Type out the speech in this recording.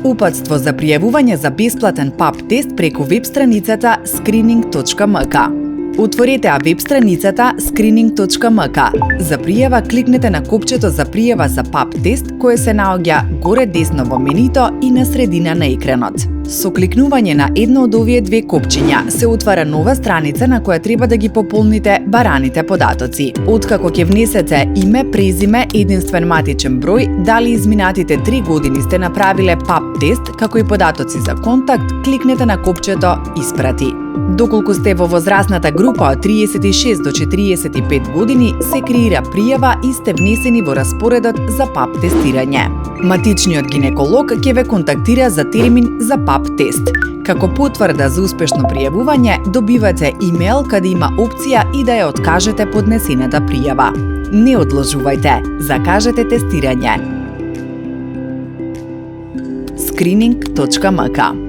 Упатство за пријавување за бесплатен ПАП тест преку веб страницата screening.mk. Отворете веб страницата screening.mk. За пријава кликнете на копчето за пријава за ПАП тест, кое се наоѓа горе десно во менито и на средина на екранот. Со кликнување на едно од овие две копчиња се отвара нова страница на која треба да ги пополните бараните податоци. Откако ќе внесете име, презиме, единствен матичен број, дали изминатите 3 години сте направиле ПАП тест, како и податоци за контакт, кликнете на копчето Испрати. Доколку сте во возрастната група од 36 до 45 години, се креира пријава и сте внесени во распоредот за ПАП тестирање. Матичниот гинеколог ќе ве контактира за термин за ПАП тест. Како потврда за успешно пријавување, добивате имејл каде има опција и да ја откажете поднесената пријава. Не одложувајте, закажете тестирање. Screening.mk